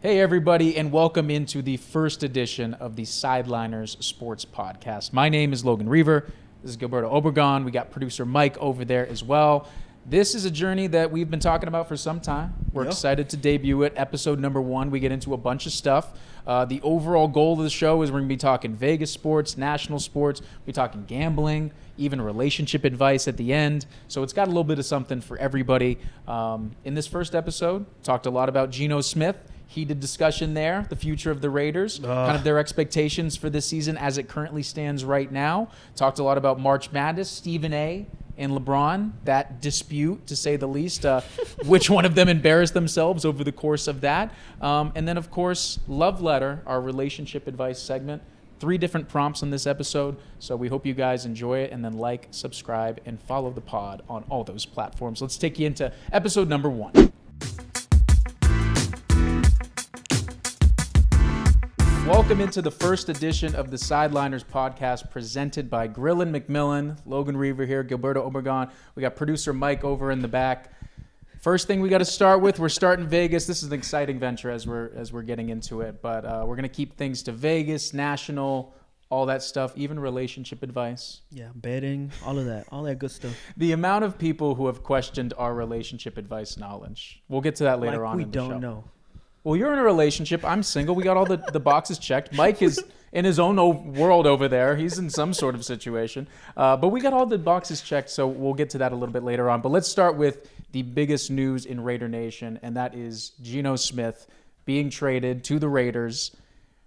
Hey, everybody, and welcome into the first edition of the Sideliners Sports Podcast. My name is Logan Reever. This is Gilberto Obregon. We got producer Mike over there as well. This is a journey that we've been talking about for some time. We're excited to debut it. Episode number 1, we get into a bunch of stuff. The overall goal of the show is we're going to be talking Vegas sports, national sports. We're talking gambling, even relationship advice at the end. So it's got a little bit of something for everybody. In this first episode, talked a lot about Geno Smith. Heated discussion there, the future of the Raiders, kind of their expectations for this season as it currently stands right now. Talked a lot about March Madness, Stephen A. and LeBron, that dispute, to say the least. Which one of them embarrassed themselves over the course of that? And then, of course, Love Letter, our relationship advice segment. 3 different prompts on this episode, so we hope you guys enjoy it, and then like, subscribe, and follow the pod on all those platforms. Let's take you into episode number 1. Welcome into the first edition of the Sideliners Podcast presented by Grillin' McMillan. Logan Reever here, Gilberto Obregon. We got producer Mike over in the back. First thing we got to start with, we're starting Vegas. This is an exciting venture as we're getting into it, but we're going to keep things to Vegas, national, all that stuff, even relationship advice. Yeah, betting, all that good stuff. The amount of people who have questioned our relationship advice knowledge. We'll get to that later on in the show. We don't know. Well, you're in a relationship. I'm single. We got all the boxes checked. Mike is in his own world over there. He's in some sort of situation. But we got all the boxes checked, so we'll get to that a little bit later on. But let's start with the biggest news in Raider Nation, and that is Geno Smith being traded to the Raiders.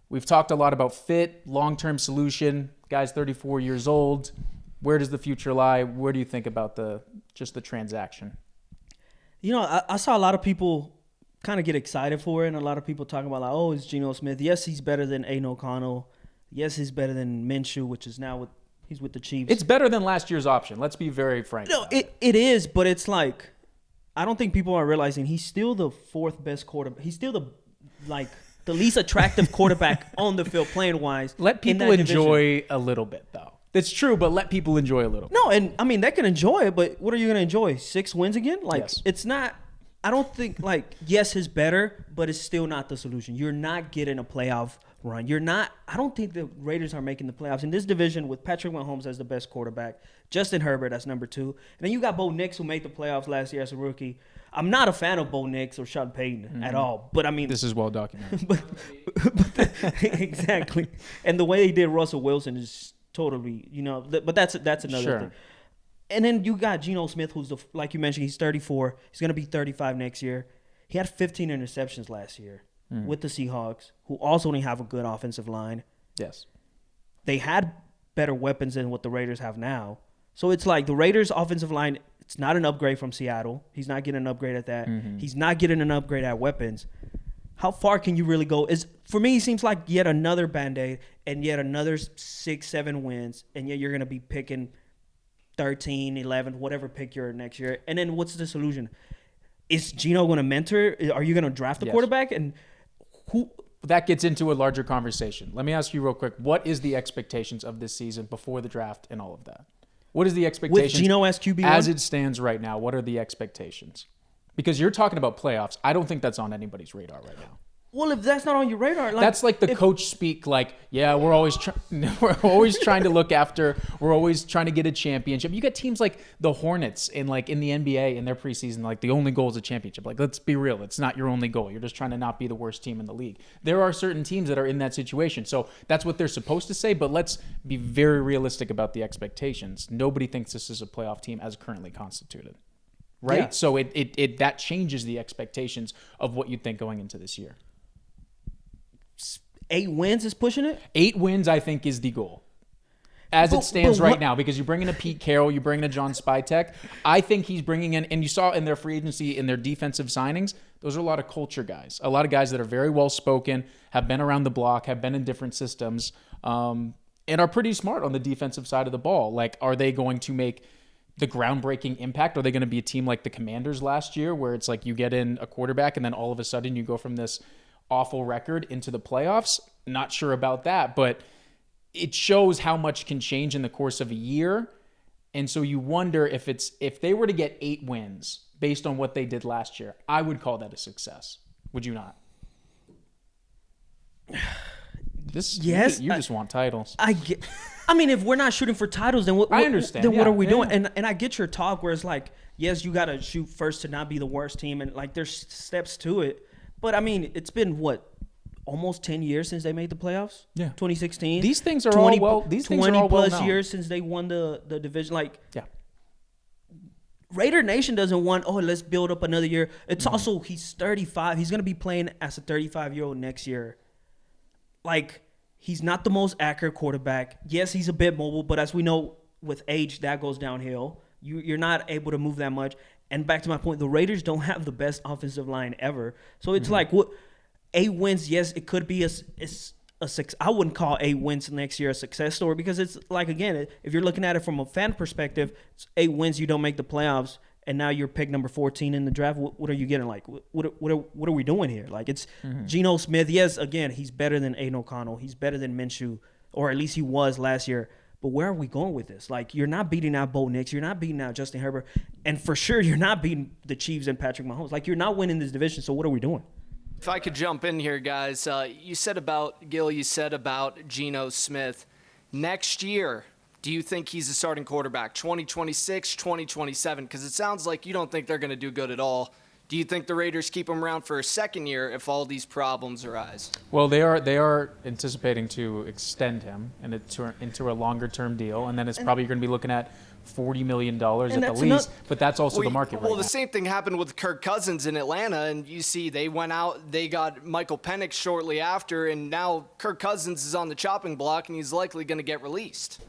We've talked a lot about fit, long-term solution. Guy's 34 years old. Where does the future lie? Where do you think about the transaction? You know, I saw a lot of people kind of get excited for it, and a lot of people talking about, like, oh, it's Geno Smith. Yes, he's better than Aiden O'Connell. Yes, he's better than Minshew, which is now he's with the Chiefs. It's better than last year's option. Let's be very frank. No, it is, but it's like, I don't think people are realizing he's still the 4th best quarterback. He's still the least attractive quarterback on the field playing wise. Let people enjoy a little bit, though. It's true, but let people enjoy a little bit. No, and I mean, they can enjoy it, but what are you going to enjoy? 6 wins again? Like, yes. It's not. I don't think, yes, it's better, but it's still not the solution. You're not getting a playoff run. I don't think the Raiders are making the playoffs in this division with Patrick Mahomes as the best quarterback, Justin Herbert as number 2. And then you got Bo Nix, who made the playoffs last year as a rookie. I'm not a fan of Bo Nix or Sean Payton at all, but I mean, this is well documented. Exactly. And the way they did Russell Wilson is totally, but that's another thing. And then you got Geno Smith, who's, like you mentioned, he's 34. He's going to be 35 next year. He had 15 interceptions last year with the Seahawks, who also didn't have a good offensive line. Yes. They had better weapons than what the Raiders have now. So it's like the Raiders' offensive line, it's not an upgrade from Seattle. He's not getting an upgrade at that. Mm-hmm. He's not getting an upgrade at weapons. How far can you really go? For me, it seems like yet another Band-Aid and yet another 6-7 wins, and yet you're going to be picking 13, 11, whatever pick you're next year. And then what's the solution? Is Geno going to mentor? Are you going to draft a quarterback? And who? That gets into a larger conversation. Let me ask you real quick. What is the expectations of this season before the draft and all of that? What is the expectations? With Geno as QB1? As it stands right now, what are the expectations? Because you're talking about playoffs. I don't think that's on anybody's radar right now. Well, if that's not on your radar, that's like the coach speak. Like, yeah, we're always trying to look after. We're always trying to get a championship. You got teams like the Hornets in the NBA in their preseason. Like, the only goal is a championship. Like, let's be real. It's not your only goal. You're just trying to not be the worst team in the league. There are certain teams that are in that situation. So that's what they're supposed to say. But let's be very realistic about the expectations. Nobody thinks this is a playoff team as currently constituted, right? Yeah. So it that changes the expectations of what you'd think going into this year. 8 wins is pushing it? 8 wins, I think, is the goal. As it stands right now, because you bring in a Pete Carroll, you bring in a John Spytek. I think he's bringing in, and you saw in their free agency, in their defensive signings, those are a lot of culture guys. A lot of guys that are very well-spoken, have been around the block, have been in different systems, and are pretty smart on the defensive side of the ball. Like, are they going to make the groundbreaking impact? Are they going to be a team like the Commanders last year, where it's like you get in a quarterback and then all of a sudden you go from this awful record into the playoffs? Not sure about that, but it shows how much can change in the course of a year. And so you wonder if they were to get 8 wins based on what they did last year, I would call that a success. Would you not? Yes, you just want titles. I mean, if we're not shooting for titles, then what? I understand. Then what are we doing? And I get your talk where it's like, yes, you got to shoot first to not be the worst team, and like there's steps to it. But I mean, it's been what, almost 10 years since they made the playoffs. Yeah, 2016. These things are all well. These things are all well known. 20 plus years since they won the division. Like, yeah. Raider Nation doesn't want, let's build up another year. It's also, he's 35. He's going to be playing as a 35-year-old next year. Like, he's not the most accurate quarterback. Yes, he's a bit mobile, but as we know, with age, that goes downhill. You're not able to move that much. And back to my point, the Raiders don't have the best offensive line ever. So it's like, 8 wins, yes, it could be a 6. I wouldn't call 8 wins next year a success story because it's like, again, if you're looking at it from a fan perspective, it's 8 wins, you don't make the playoffs, and now you're pick number 14 in the draft. What are you getting? Like, what are we doing here? Like, it's Geno Smith. Yes, again, he's better than Aiden O'Connell. He's better than Minshew, or at least he was last year. But where are we going with this? Like, you're not beating out Bo Nix. You're not beating out Justin Herbert. And for sure, you're not beating the Chiefs and Patrick Mahomes. Like, you're not winning this division, so what are we doing? If I could jump in here, guys, you said about Geno Smith. Next year, do you think he's a starting quarterback? 2026, 2027? Because it sounds like you don't think they're going to do good at all. Do you think the Raiders keep him around for a second year if all these problems arise? Well, they are anticipating to extend him into a longer-term deal, and then it's probably going to be looking at $40 million at the least, but that's also the market right now. The same thing happened with Kirk Cousins in Atlanta, and you see they went out, they got Michael Penix shortly after, and now Kirk Cousins is on the chopping block, and he's likely going to get released.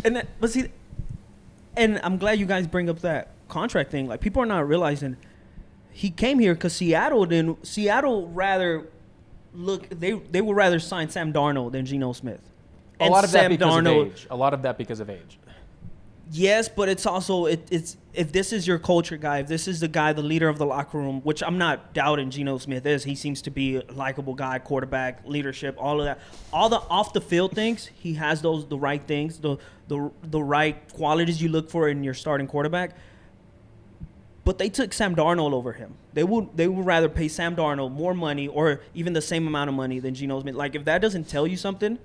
And I'm glad you guys bring up that contract thing. Like, people are not realizing he came here because Seattle rather they would rather sign Sam Darnold than Geno Smith. A lot of that because of age. Yes, but it's also it's if this is your culture guy, if this is the guy, the leader of the locker room, which I'm not doubting Geno Smith is. He seems to be a likable guy, quarterback, leadership, all of that. All the off the field things, he has the right things, the right qualities you look for in your starting quarterback. But they took Sam Darnold over him. They would rather pay Sam Darnold more money or even the same amount of money than Geno Smith. Like, if that doesn't tell you something,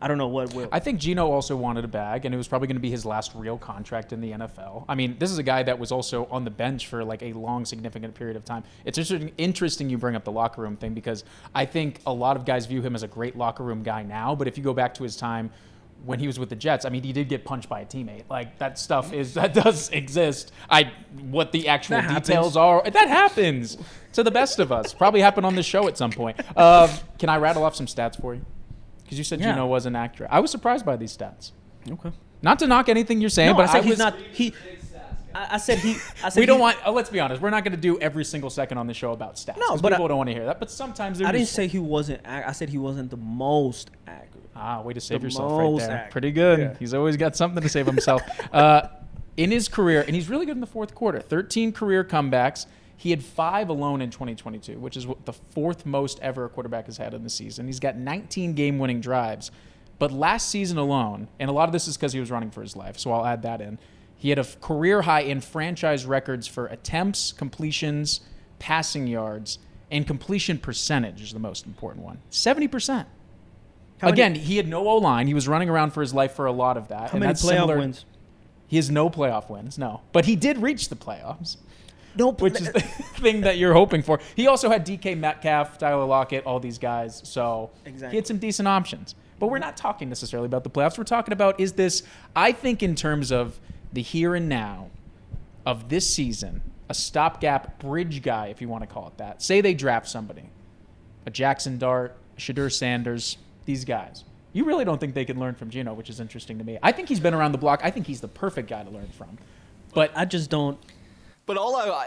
I don't know what will. I think Geno also wanted a bag, and it was probably going to be his last real contract in the NFL. I mean, this is a guy that was also on the bench for like a long, significant period of time. It's interesting you bring up the locker room thing because I think a lot of guys view him as a great locker room guy now, but if you go back to his time when he was with the Jets, I mean, he did get punched by a teammate. Like, that stuff does exist. What the actual details are, that happens to the best of us. Probably happened on this show at some point. Can I rattle off some stats for you? Because you said Geno wasn't accurate. I was surprised by these stats. Okay. Not to knock anything you're saying, but I said he's not. I said we don't want. Let's be honest. We're not going to do every single second on the show about stats. No, but people don't want to hear that. But sometimes they're I didn't useful. say he wasn't. I said he wasn't the most accurate. Way to save yourself right there. Accurate. Pretty good. Yeah. He's always got something to save himself. In his career, and he's really good in the fourth quarter. 13 career comebacks. He had 5 alone in 2022, which is the 4th most ever a quarterback has had in the season. He's got 19 game-winning drives. But last season alone, and a lot of this is because he was running for his life, so I'll add that in, he had a career high in franchise records for attempts, completions, passing yards, and completion percentage is the most important one. 70%. Again, he had no O-line. He was running around for his life for a lot of that. How many playoff wins? He has no playoff wins, no. But he did reach the playoffs. Nope. Which is the thing that you're hoping for. He also had DK Metcalf, Tyler Lockett, all these guys. So He had some decent options. But we're not talking necessarily about the playoffs. We're talking about, is this, I think in terms of the here and now of this season, a stopgap bridge guy, if you want to call it that. Say they draft somebody, a Jackson Dart, a Shadur Sanders, these guys. You really don't think they can learn from Geno, which is interesting to me. I think he's been around the block. I think he's the perfect guy to learn from. But I just don't. But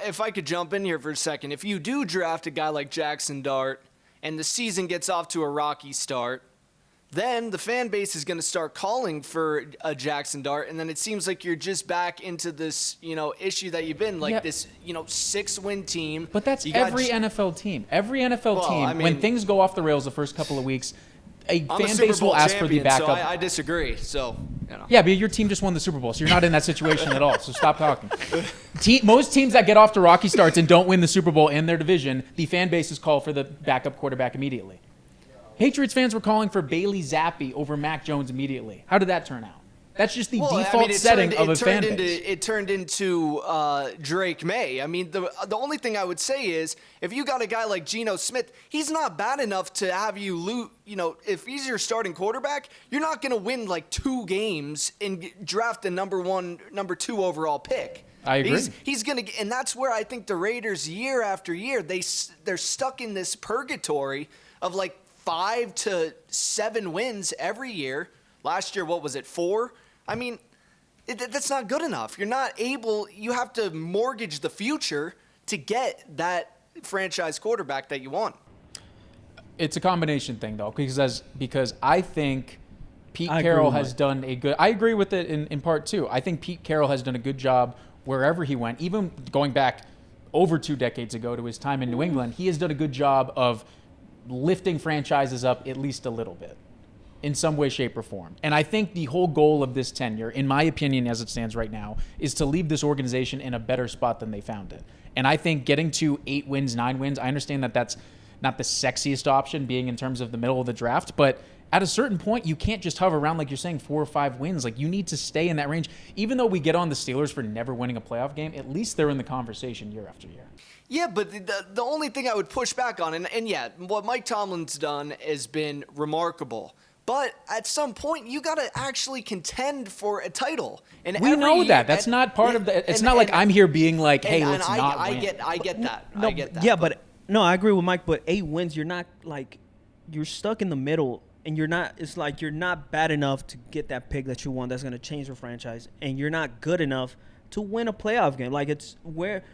if I could jump in here for a second, if you do draft a guy like Jackson Dart and the season gets off to a rocky start, then the fan base is going to start calling for a Jackson Dart, and then it seems like you're just back into this, issue that you've been this, 6-win team. But that's every NFL team. Every NFL team, when things go off the rails the first couple of weeks, a fan base will ask for the backup. So I disagree. So, Yeah, but your team just won the Super Bowl, so you're not in that situation at all. So stop talking. Most teams that get off to rocky starts and don't win the Super Bowl in their division, the fan bases call for the backup quarterback immediately. Patriots fans were calling for Bailey Zappi over Mac Jones immediately. How did that turn out? That's just the default setting of a fan base. It turned into Drake May. I mean, the only thing I would say is if you got a guy like Geno Smith, he's not bad enough to have you lose. You know, if he's your starting quarterback, you're not going to win like 2 games and draft a number 2 overall pick. I agree. He's going to, and that's where I think the Raiders year after year they're stuck in this purgatory of like 5 to 7 wins every year. Last year, what was it, 4? I mean, that's not good enough. You're not able. You have to mortgage the future to get that franchise quarterback that you want. It's a combination thing, though, because I think Pete Carroll has done a good. I agree with it in part too. I think Pete Carroll has done a good job wherever he went, even going back over 2 decades ago to his time in New England. He has done a good job of lifting franchises up at least a little bit, in some way, shape, or form. And I think the whole goal of this tenure, in my opinion, as it stands right now, is to leave this organization in a better spot than they found it. And I think getting to 8 wins, 9 wins, I understand that that's not the sexiest option being in terms of the middle of the draft, but at a certain point, you can't just hover around, like you're saying, 4 or 5 wins. Like, you need to stay in that range. Even though we get on the Steelers for never winning a playoff game, at least they're in the conversation year after year. Yeah, but the only thing I would push back on, and yeah, what Mike Tomlin's done has been remarkable. But at some point, you got to actually contend for a title. And we know that. That's not part of the. It's not like I'm here being like, hey, let's not win. I get that. No, I get that. Yeah, but no, I agree with Mike. But 8 wins, you're not like, you're stuck in the middle, and you're not. It's like you're not bad enough to get that pick that you want. That's going to change your franchise, and you're not good enough to win a playoff game. Like, it's where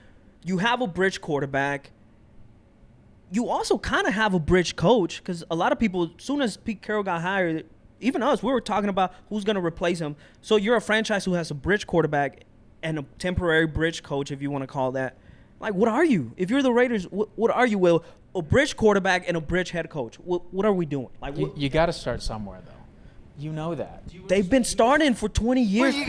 you have a bridge quarterback. You also kind of have a bridge coach, because a lot of people, as soon as Pete Carroll got hired, even us, we were talking about who's going to replace him. So you're a franchise who has a bridge quarterback and a temporary bridge coach, if you want to call that. Like, what are you? If you're the Raiders, what are you, Will? A bridge quarterback and a bridge head coach. What are we doing? Like, you got to start somewhere, though. You know that. They've been starting for 20 years. Well,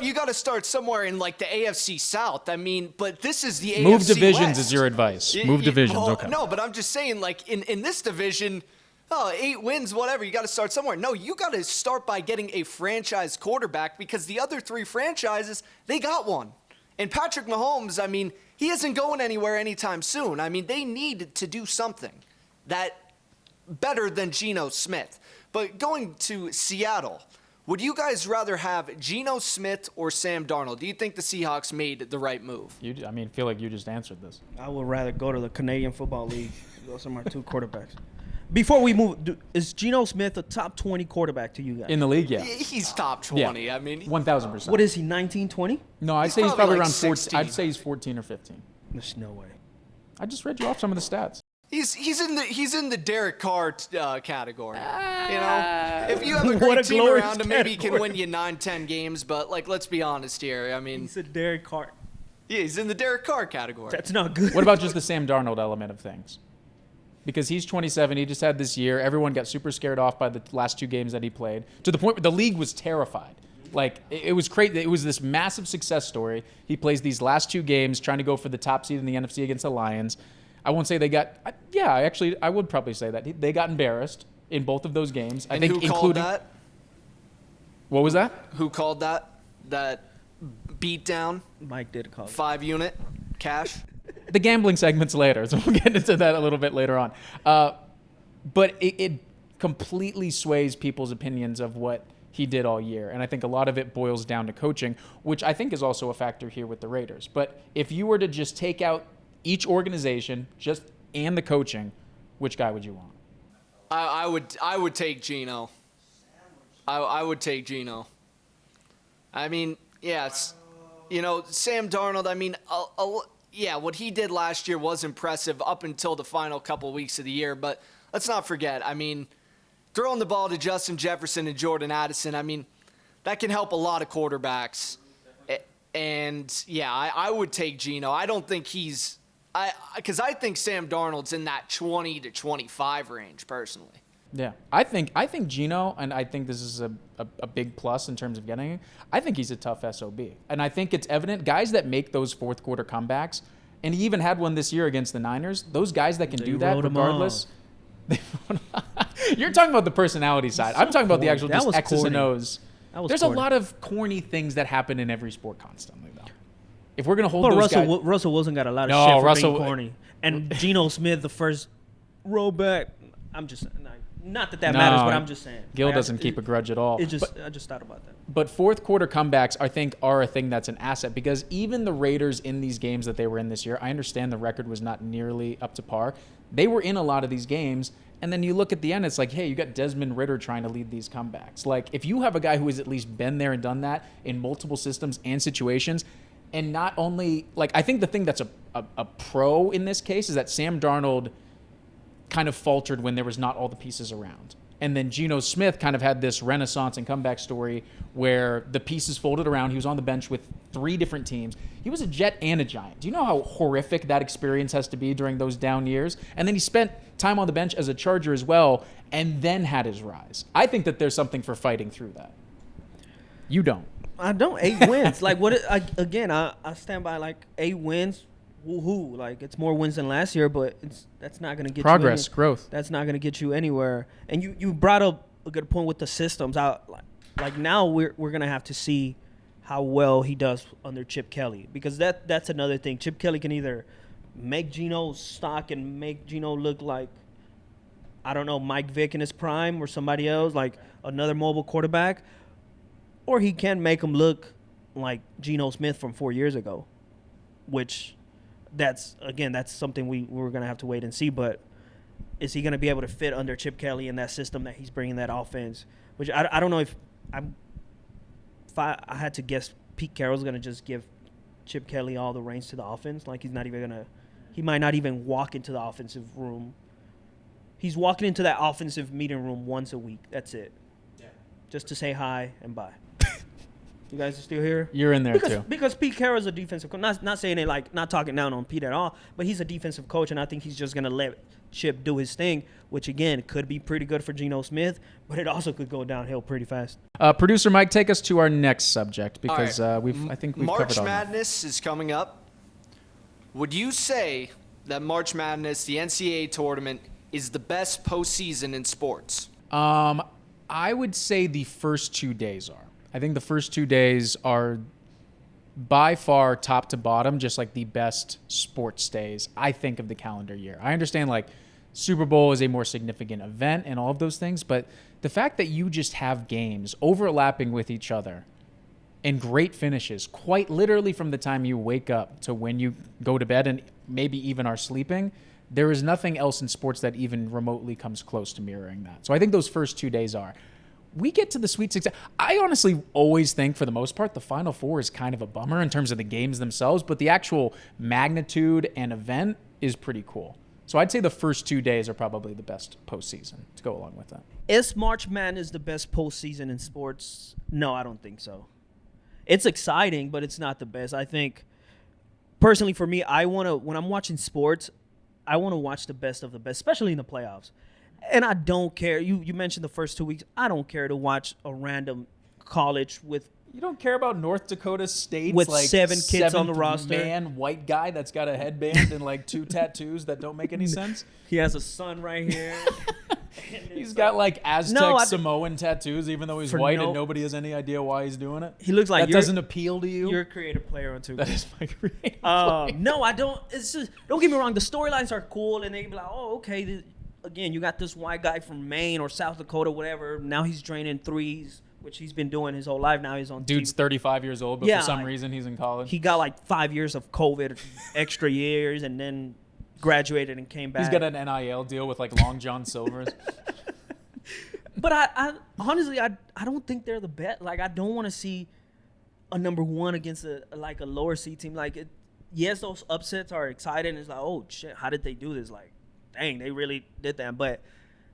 you got to start somewhere in like the AFC South. I mean, but this is the AFC Move divisions West. Is your advice. Move divisions, okay. No, but I'm just saying, like, in this division, 8 wins, whatever, you got to start somewhere. No, you got to start by getting a franchise quarterback, because the other 3 franchises, they got one. And Patrick Mahomes, I mean, he isn't going anywhere anytime soon. I mean, they need to do something that better than Geno Smith. But going to Seattle, would you guys rather have Geno Smith or Sam Darnold? Do you think the Seahawks made the right move? I feel like you just answered this. I would rather go to the Canadian Football League. Those are my 2 quarterbacks. Before we move, is Geno Smith a top 20 quarterback to you guys? In the league, yeah. He's top 20. Yeah. I mean, 1,000%. What is he, 19, 20? No, I'd say he's probably like around 16. 14. I'd say he's 14 or 15. There's no way. I just read you off some of the stats. He's in the Derek Carr category. You know, if you have a great team glorious around him, maybe he can category. win you 9-10 games. But like, let's be honest here. I mean, He's a Derek Carr. yeah, he's in the Derek Carr category. That's not good. What about just the Sam Darnold element of things? Because he's 27, he just had this year. Everyone got super scared off by the last 2 games that he played, to the point where the league was terrified. Like, it was crazy. It was this massive success story. He plays these last 2 games trying to go for the top seed in the NFC against the Lions. I won't say they got. Yeah, actually, I would probably say that they got embarrassed in both of those games. I think, who called that? What was that? Who called that? That beatdown? Mike did call it. 5-unit cash. The gambling segment's later, so we'll get into that a little bit later on. But it completely sways people's opinions of what he did all year, and I think a lot of it boils down to coaching, which I think is also a factor here with the Raiders. But if you were to just take out each organization and the coaching, which guy would you want? I would take Geno. I would take Geno. I mean, yes, Sam Darnold. I mean, yeah, what he did last year was impressive up until the final couple weeks of the year. But let's not forget, I mean, throwing the ball to Justin Jefferson and Jordan Addison, I mean, that can help a lot of quarterbacks. And yeah, I would take Geno. I don't think because I think Sam Darnold's in that 20 to 25 range personally. Yeah, I think Geno, and I think this is a big plus in terms of getting him. I think he's a tough SOB, and I think it's evident. Guys that make those 4th quarter comebacks, and he even had one this year against the Niners. Those guys that can do that regardless. You're talking about the personality side. I'm talking about the actual just X's and O's. There's corny. a lot of corny things that happen in every sport constantly, though. If we're gonna hold those guys, Russell Wilson got a lot of shit for being corny, and Geno Smith, the first rollback. I'm just not that matters, but I'm just saying. Gil doesn't keep a grudge at all. I just thought about that. But fourth quarter comebacks, I think, are a thing that's an asset because even the Raiders in these games that they were in this year, I understand the record was not nearly up to par. They were in a lot of these games, and then you look at the end, it's like, hey, you got Desmond Ridder trying to lead these comebacks. Like, if you have a guy who has at least been there and done that in multiple systems and situations, and not only, like, I think the thing that's a pro in this case is that Sam Darnold kind of faltered when there was not all the pieces around. And then Geno Smith kind of had this renaissance and comeback story where the pieces folded around. He was on the bench with 3 different teams. He was a Jet and a Giant. Do you know how horrific that experience has to be during those down years? And then he spent time on the bench as a Charger as well and then had his rise. I think that there's something for fighting through that. You don't. I don't. 8 wins. Like, what? I stand by, like, 8 wins. Woohoo! Like, it's more wins than last year, but that's not going to get progress, growth. That's not going to get you anywhere. And you brought up a good point with the systems. Like now we're going to have to see how well he does under Chip Kelly, because that's another thing. Chip Kelly can either make Geno stock and make Geno look like, I don't know, Mike Vick in his prime or somebody else, like another mobile quarterback, or he can make him look like Geno Smith from 4 years ago, which that's something we're going to have to wait and see. But is he going to be able to fit under Chip Kelly in that system that he's bringing that offense? Which I don't know if I had to guess, Pete Carroll's going to just give Chip Kelly all the reins to the offense. Like, he's not even going to – he might not even walk into the offensive room. He's walking into that offensive meeting room once a week. That's it. Yeah. Just to say hi and bye. You guys are still here? You're in there too. Because Pete Carroll's a defensive coach. Not saying it like, not talking down on Pete at all, but he's a defensive coach, and I think he's just going to let Chip do his thing, which, again, could be pretty good for Geno Smith, but it also could go downhill pretty fast. Producer Mike, take us to our next subject, because I think we've March covered all Madness is coming up. Would you say that March Madness, the NCAA tournament, is the best postseason in sports? I would say the first 2 days are. I think the first 2 days are by far top to bottom, just like the best sports days, I think, of the calendar year. I understand, like, Super Bowl is a more significant event and all of those things, but the fact that you just have games overlapping with each other and great finishes, quite literally from the time you wake up to when you go to bed and maybe even are sleeping, there is nothing else in sports that even remotely comes close to mirroring that. So I think those first 2 days are. We get to the Sweet 16. I honestly always think, for the most part, the Final Four is kind of a bummer in terms of the games themselves, but the actual magnitude and event is pretty cool. So I'd say the first 2 days are probably the best postseason to go along with that. Is March Madness the best postseason in sports? No, I don't think so. It's exciting, but it's not the best. I think, personally for me, when I'm watching sports, I want to watch the best of the best, especially in the playoffs. And I don't care. You mentioned the first 2 weeks. I don't care to watch a random college with. You don't care about North Dakota State's with like 7 kids on the roster. Man, white guy that's got a headband and like 2 tattoos that don't make any sense. He has a son right here. He's got like Aztec Samoan tattoos, even though he's white and nobody has any idea why he's doing it. He looks like that doesn't appeal to you. You're a creative player on 2K. That is my creative player. No, I don't. It's just, don't get me wrong. The storylines are cool, and they be like, oh, okay. Again, you got this white guy from Maine or South Dakota, whatever. Now he's draining threes, which he's been doing his whole life. Now he's on. Dude's 35 years old, but for some reason he's in college. He got like 5 years of COVID, extra years, and then graduated and came back. He's got an NIL deal with like Long John Silver's. But I honestly, I don't think they're the best. Like, I don't want to see a number one against a lower seed team. Like, yes, those upsets are exciting. It's like, oh shit, how did they do this? Like, dang, they really did that. But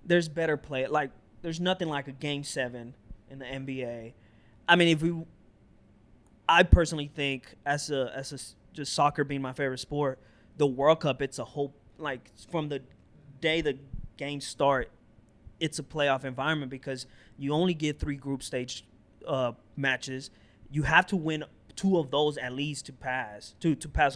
there's better play. Like, there's nothing like a Game 7 in the NBA. I mean, I personally think as just soccer being my favorite sport, the World Cup, it's a whole, like, from the day the games start, it's a playoff environment because you only get 3 group stage matches. You have to win 2 of those at least to pass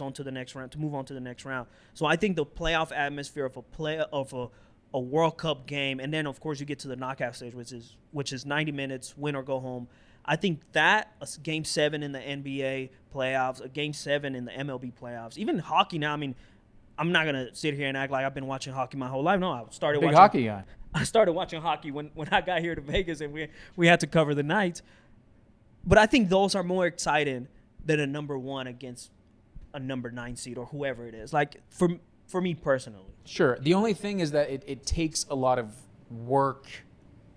on to the next round, to move on to the next round. So I think the playoff atmosphere of a World Cup game, and then of course you get to the knockout stage, which is 90 minutes, win or go home. I think that a Game 7 in the NBA playoffs, a Game 7 in the MLB playoffs, even hockey now. I mean, I'm not gonna sit here and act like I've been watching hockey my whole life. No, I started Big watching hockey guy. I started watching hockey when I got here to Vegas, and we had to cover the Knights. But I think those are more exciting than a number 1 against a number 9 seed or whoever it is. Like for me personally. Sure. The only thing is that it takes a lot of work.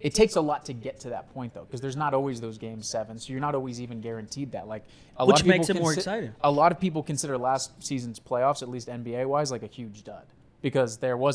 It takes a lot to get to that point, though, because there's not always those Game 7s, so you're not always even guaranteed that. Like Which makes it more exciting. A lot of people consider last season's playoffs, at least NBA-wise, like a huge dud. Because there were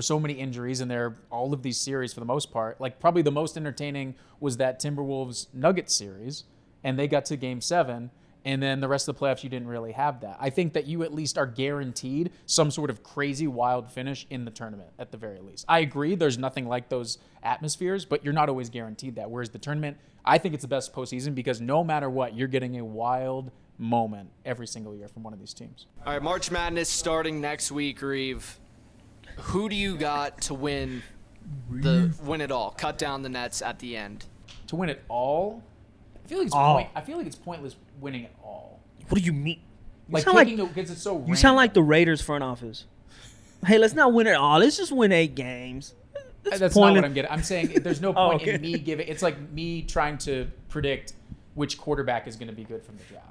so many injuries, and all of these series for the most part, like probably the most entertaining was that Timberwolves Nuggets series, and they got to Game 7, and then the rest of the playoffs you didn't really have that. I think that you at least are guaranteed some sort of crazy wild finish in the tournament at the very least. I agree, there's nothing like those atmospheres, but you're not always guaranteed that. Whereas the tournament, I think it's the best postseason because no matter what, you're getting a wild moment every single year from one of these teams. All right, March Madness starting next week, Reeve. Who do you got to win it all? Cut down the nets at the end. To win it all? I feel like it's pointless winning it all. What do you mean? Like picking because it's so random. You sound like the Raiders front office. Hey, let's not win it all. Let's just win 8 games. That's not what I'm getting. I'm saying there's no point in me giving. It's like me trying to predict which quarterback is going to be good from the draft.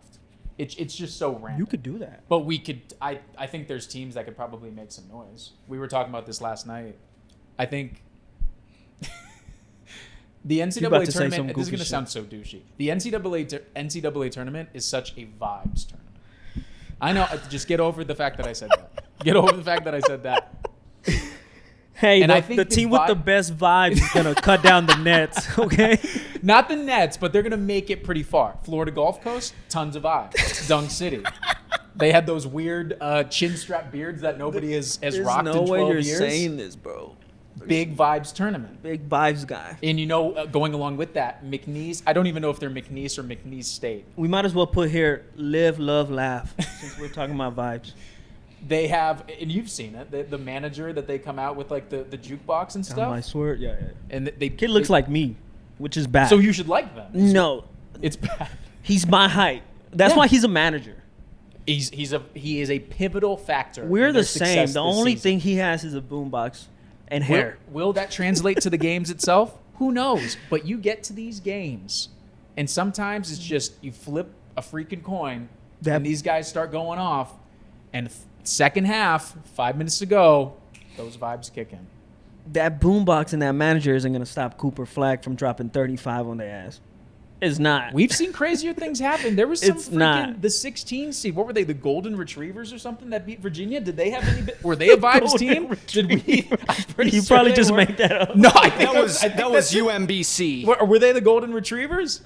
It's just so random. You could do that. But we could. I think there's teams that could probably make some noise. We were talking about this last night. I think the NCAA tournament. This is going to sound so douchey. The NCAA tournament is such a vibes tournament. I know. Just get over the fact that I said that. Get over the fact that I said that. Hey, and I think the team with the best vibes is going to cut down the nets, okay? Not the nets, but they're going to make it pretty far. Florida Gulf Coast, tons of vibes. Dunk City. They had those weird chin strap beards that nobody has rocked in 12 years. There's no way you're saying this, bro. Big vibes tournament. Big vibes guy. And going along with that, McNeese. I don't even know if they're McNeese or McNeese State. We might as well put here live, love, laugh, since we're talking about vibes. They have, and you've seen it, the manager that they come out with, like the jukebox and stuff. I swear, yeah. And kid looks like me, which is bad. So you should like them. No, it's bad. He's my height. That's why he's a manager. He is a pivotal factor. We're the same. The only thing he has is a boombox and hair. Will that translate to the games itself? Who knows? But you get to these games, and sometimes it's just you flip a freaking coin, and these guys start going off, and second half, 5 minutes to go, those vibes kick in. That boombox and that manager isn't going to stop Cooper Flag from dropping 35 on their ass. It's not. We've seen crazier things happen. There was some the 16 seed. What were they? The Golden Retrievers or something that beat Virginia? Did they have any? Were they a vibes team? Did we? You probably just make that up. No, I think that was UMBC. Were they the Golden Retrievers?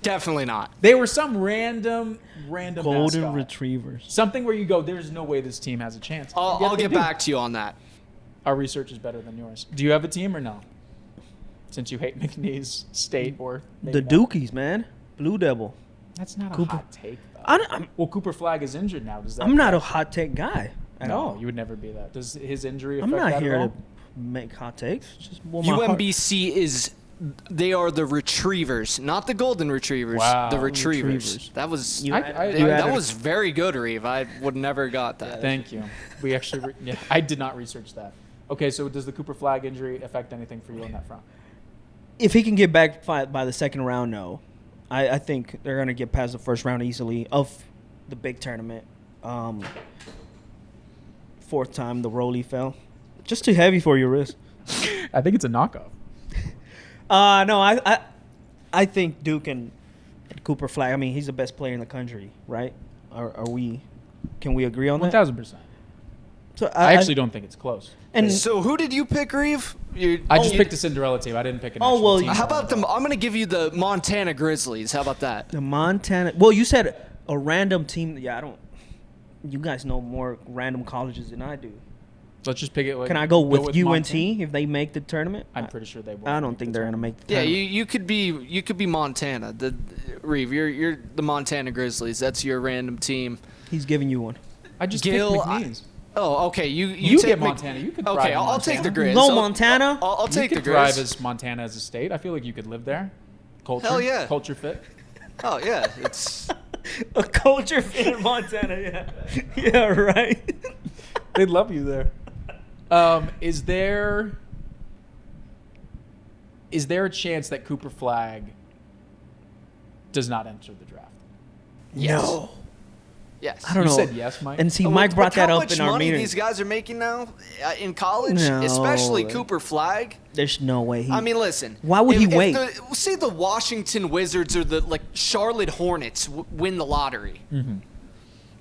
Definitely not. They were some random Golden mascot. Retrievers. Something where you go, there's no way this team has a chance. I'll get back to you on that. Our research is better than yours. Do you have a team or no? Since you hate McNeese State or the Dukies, man. Blue Devil. That's not a hot take, though. Well, Cooper Flag is injured now. Does that? I'm not a hot take guy at all. You would never be that. Does his injury affect that at all? I'm not here to make hot takes. Just UMBC is. They are the Retrievers, not the Golden Retrievers. Wow. The Retrievers. That was that was very good, Reeve. I would never got that. Thank you. We actually, I did not research that. Okay, so does the Cooper Flag injury affect anything for you on that front? If he can get back by the second round, no. I think they're going to get past the first round easily of the big tournament. Fourth time the rollie fell. Just too heavy for your wrist. I think it's a knockoff. No, I think Duke and Cooper Flag. I mean, he's the best player in the country, right? Can we agree on that? 1,000%. So I actually don't think it's close. And so who did you pick, Reeve? I just picked a Cinderella team. I didn't pick an actual team. How about them? I'm going to give you the Montana Grizzlies. How about that? The Montana. Well, you said a random team. Yeah, I don't. You guys know more random colleges than I do. Let's just pick it. Can I go with UNT Montana? If they make the tournament? I'm pretty sure they will. I don't think they're going to make the tournament. Yeah, you could be Montana. Reeve, you're the Montana Grizzlies. That's your random team. He's giving you one. I just picked McNeese. Oh, okay. You take get Mc- Montana. You could thrive Okay, in I'll take the Montana. Grizz. Low I'll- Montana? I'll take you the could thrive Grizz. as Montana as a state. I feel like you could live there. Culture. Hell yeah. Culture fit. Oh yeah, it's A culture fit in Montana, yeah. Yeah, right. They'd love you there. Is there a chance that Cooper Flag does not enter the draft? yes. No. Yes. I don't You know. said yes, Mike. And see, Look- Mike brought look that how up much in our money meeting. these guys are making now in college, No. especially Cooper Flag. There's no way he. I mean, listen. Why would he wait? Say the Washington Wizards or the Charlotte Hornets win the lottery. Mm-hmm.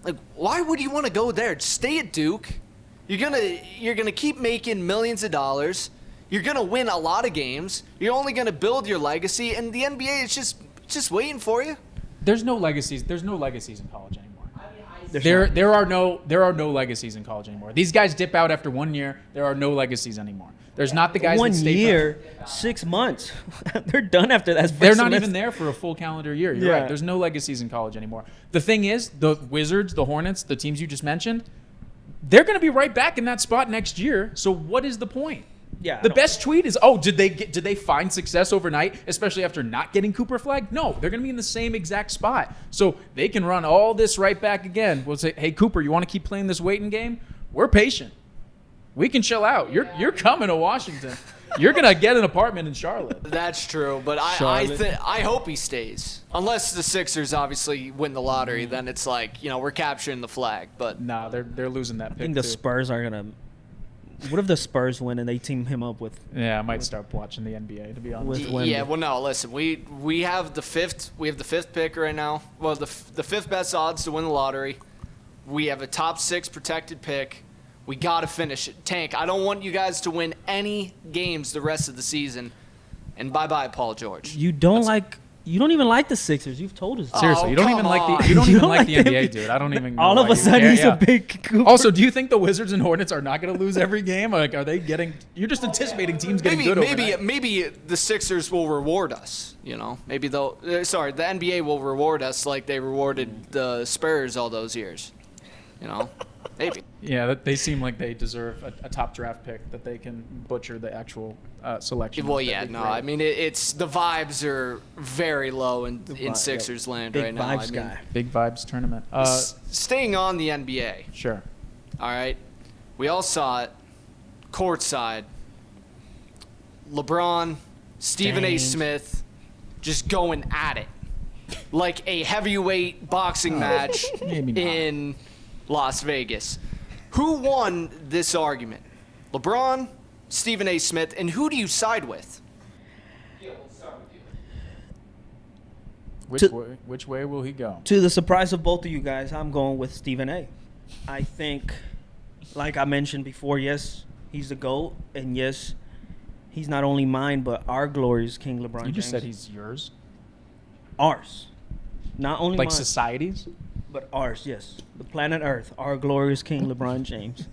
Like, why would you want to go there? Just stay at Duke. You're gonna keep making millions of dollars. You're gonna win a lot of games. You're only gonna build your legacy, and the NBA is just waiting for you. There's no legacies. There's no legacies in college anymore. There's There are no legacies in college anymore. These guys dip out after 1 year. There are no legacies anymore. There's not the guys one that stay for- year, 6 months. They're done after that. They're not even there for a full calendar year. You're Yeah. right. There's no legacies in college anymore. The thing is, the Wizards, the Hornets, the teams you just mentioned, they're going to be right back in that spot next year. So what is the point? Yeah. The best tweet is, oh, did they find success overnight, especially after not getting Cooper Flag? No, they're going to be in the same exact spot. So they can run all this right back again. We'll say, hey, Cooper, you want to keep playing this waiting game? We're patient. We can chill out. You're coming to Washington. You're going to get an apartment in Charlotte. That's true, but Charlotte. I hope he stays. Unless the Sixers obviously win the lottery, then it's like, we're capturing the flag. But Nah, they're losing that pick I think the too. Spurs are gonna. What if the Spurs win and they team him up with? Yeah, I might start watching the NBA, to be honest. With Wemby. yeah, well, no, listen, we have the fifth pick right now. Well, the fifth best odds to win the lottery. We have a top 6 protected pick. We got to finish it. Tank, I don't want you guys to win any games the rest of the season. And bye-bye, Paul George. You don't even like the Sixers. You've told us. Seriously, you don't come even like on. the you don't You even don't like the like NBA, the- dude. I don't even know All why of a you sudden, care, he's yeah. a big Cooper. Also, do you think the Wizards and Hornets are not going to lose every game? Like, are they getting? You're just anticipating teams getting good overnight. Maybe the Sixers will reward us. Maybe the NBA will reward us like they rewarded the Spurs all those years. Maybe. Yeah, they seem like they deserve a top draft pick that they can butcher the actual selection. Well, that yeah, they no. create. I mean, it's the vibes are very low in vibe, Sixers land Big right now. vibes guy. Big vibes tournament. Staying on the NBA. Sure. All right. We all saw it. Courtside. LeBron, Stephen A. Dang. Smith just going at it. Like a heavyweight boxing match Maybe not. in Las Vegas. Who won this argument? LeBron, Stephen A. Smith, and who do you side with? Which way will he go? To the surprise of both of you guys, I'm going with Stephen A. I think, like I mentioned before, yes, he's the GOAT, and yes, he's not only mine, but our glorious King LeBron You just James. said he's yours. Ours. Not only Like mine, societies. but ours, yes. The planet Earth, our glorious King LeBron James.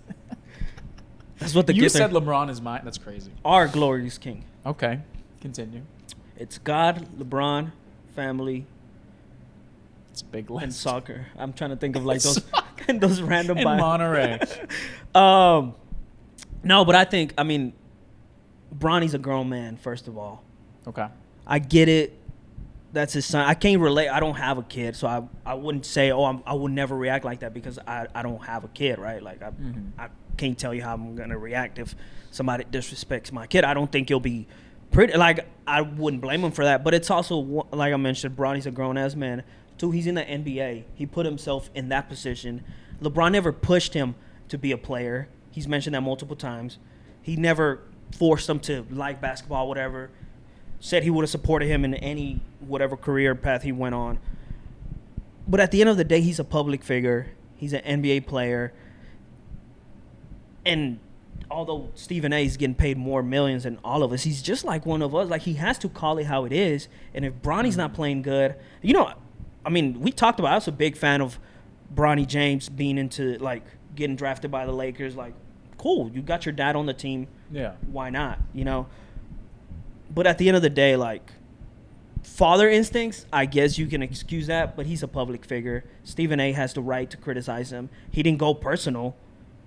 That's what the You kid said LeBron is mine. That's crazy. our glorious King. Okay, continue. It's God, LeBron, family, It's a big and list. soccer. I'm trying to think of like those those random In bio- Monterey. No, but I mean, Bronny's a grown man, first of all. Okay. I get it. That's his son. I can't relate. I don't have a kid, so I wouldn't say, I would never react like that because I don't have a kid, right? Like, I can't tell you how I'm going to react if somebody disrespects my kid. I don't think you'll be pretty, like, I wouldn't blame him for that. But it's also, like I mentioned, Bronny's a grown-ass man. Two, he's in the NBA. He put himself in that position. LeBron never pushed him to be a player. He's mentioned that multiple times. He never forced him to like basketball, whatever. Said he would have supported him in any whatever career path he went on. But at the end of the day, he's a public figure. He's an NBA player. And although Stephen A. is getting paid more millions than all of us, he's just like one of us. Like, he has to call it how it is. And if Bronny's not playing good, we talked about, I was a big fan of Bronny James being into, like, getting drafted by the Lakers. Like, cool, you got your dad on the team. Yeah. Why not, But at the end of the day, like, father instincts, I guess you can excuse that, but he's a public figure. Stephen A. has the right to criticize him. He didn't go personal.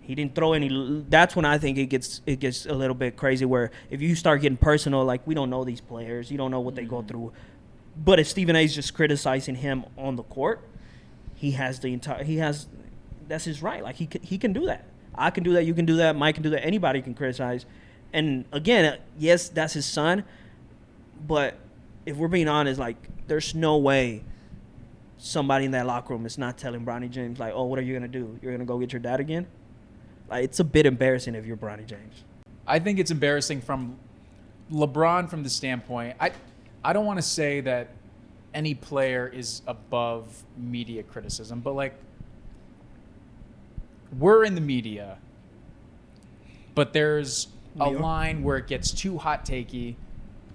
He didn't throw any. That's when I think it gets a little bit crazy. Where if you start getting personal, like we don't know these players, you don't know what they go through. But if Stephen A. is just criticizing him on the court, that's his right. Like he can do that. I can do that. You can do that. Mike can do that. Anybody can criticize. And again, yes, that's his son. But if we're being honest, like there's no way somebody in that locker room is not telling Bronny James like, "Oh, what are you gonna do? You're gonna go get your dad again?" Like it's a bit embarrassing if you're Bronny James. I think it's embarrassing from LeBron from the standpoint. I don't want to say that any player is above media criticism, but like we're in the media, but there's a line where it gets too hot takey.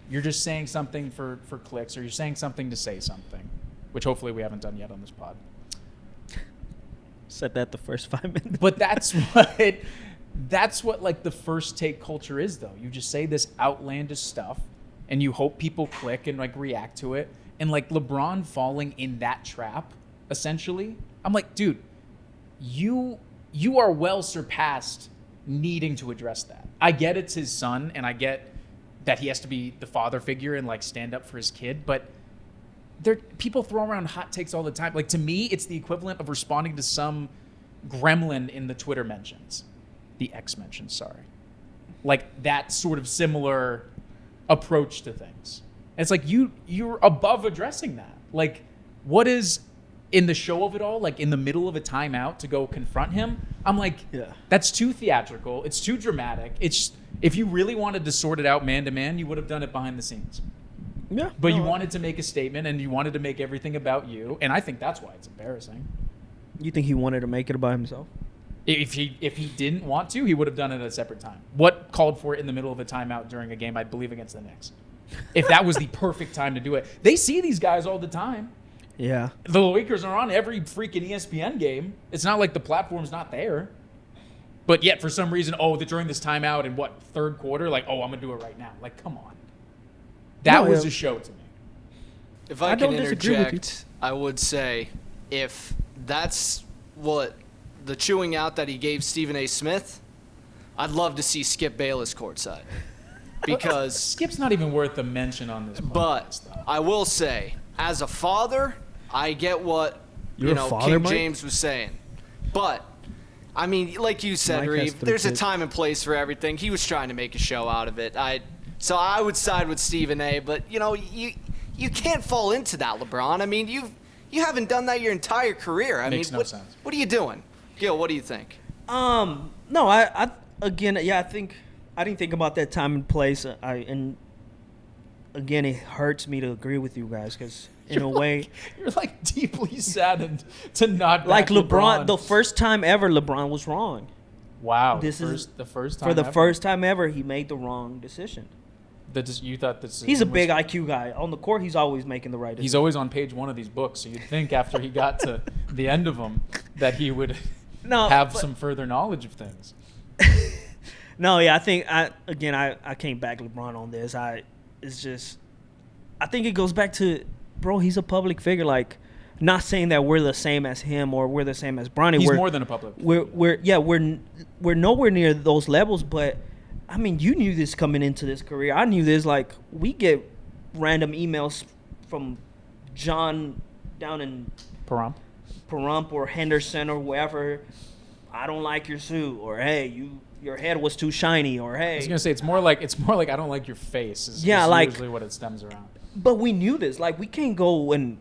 You're just saying something for clicks, or you're saying something to say something, which hopefully we haven't done yet on this pod. Said that the first 5 minutes. But that's what like the first take culture is, though. You just say this outlandish stuff and you hope people click and like react to it. And like LeBron falling in that trap, essentially, I'm like, dude, you are well surpast needing to address that. I get it's his son, and I get that he has to be the father figure and like stand up for his kid, but people throw around hot takes all the time. Like to me, it's the equivalent of responding to some gremlin in the Twitter mentions, the X mentions. Sorry, like that sort of similar approach to things. And it's like you're above addressing that. Like, what is in the show of it all? Like in the middle of a timeout to go confront him. I'm like, that's too theatrical. It's too dramatic. It's if you really wanted to sort it out man to man, you would have done it behind the scenes. Yeah, but you wanted to make a statement, and you wanted to make everything about you, and I think that's why it's embarrassing. You think he wanted to make it about himself? If he didn't want to, he would have done it at a separate time. What called for it in the middle of a timeout during a game, I believe, against the Knicks? If that was the perfect time to do it. They see these guys all the time. Yeah. The Lakers are on every freaking ESPN game. It's not like the platform's not there. But yet, for some reason, during this timeout in third quarter, like, I'm going to do it right now. Like, come on. That was a show to me. If I can interject, I would say if that's what the chewing out that he gave Stephen A. Smith, I'd love to see Skip Bayless courtside. Because Skip's not even worth a mention on this podcast. But I will say, as a father, I get what father, King James was saying. But I mean, like you said, Reeve, there's a time and place for everything. He was trying to make a show out of it. So I would side with Stephen A. But you can't fall into that, LeBron. I mean, you haven't done that your entire career. I Makes mean, no sense. What are you doing, Gil? What do you think? No, I think I didn't think about that time and place. And again, it hurts me to agree with you guys because in a way, you're like deeply saddened to not like back LeBron. The first time ever, LeBron was wrong. Wow, this is the first time for the ever. first time ever he made the wrong decision. You thought this? He's a big IQ guy. On the court, he's always making the right decision. He's always on page 1 of these books. So you'd think after he got to the end of them that he would have some further knowledge of things. No, yeah, I think I can't back LeBron on this. I think it goes back to, bro, he's a public figure. Like, not saying that we're the same as him or we're the same as Bronny. He's more than a public figure. We're nowhere near those levels, but I mean, you knew this coming into this career. I knew this. Like, we get random emails from John down in Pahrump or Henderson or wherever. I don't like your suit, or hey, your head was too shiny, or hey. I was gonna say it's more like I don't like your face. Is usually what it stems around. But we knew this. Like, we can't go and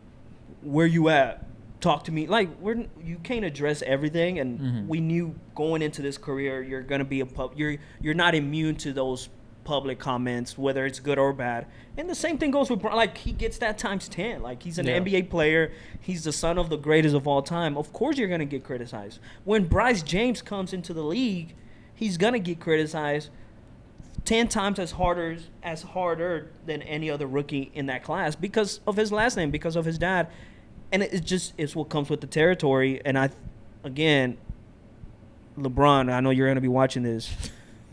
where you at? Talk to me. Like, you can't address everything, and we knew going into this career you're gonna be you're not immune to those public comments, whether it's good or bad. And the same thing goes with Bron. Like, he gets that times 10. Like, he's an NBA player. He's the son of the greatest of all time. Of course you're gonna get criticized. When Bryce James comes into the league, he's gonna get criticized 10 times as harder than any other rookie in that class because of his last name, because of his dad. And it's what comes with the territory. And again, LeBron, I know you're going to be watching this.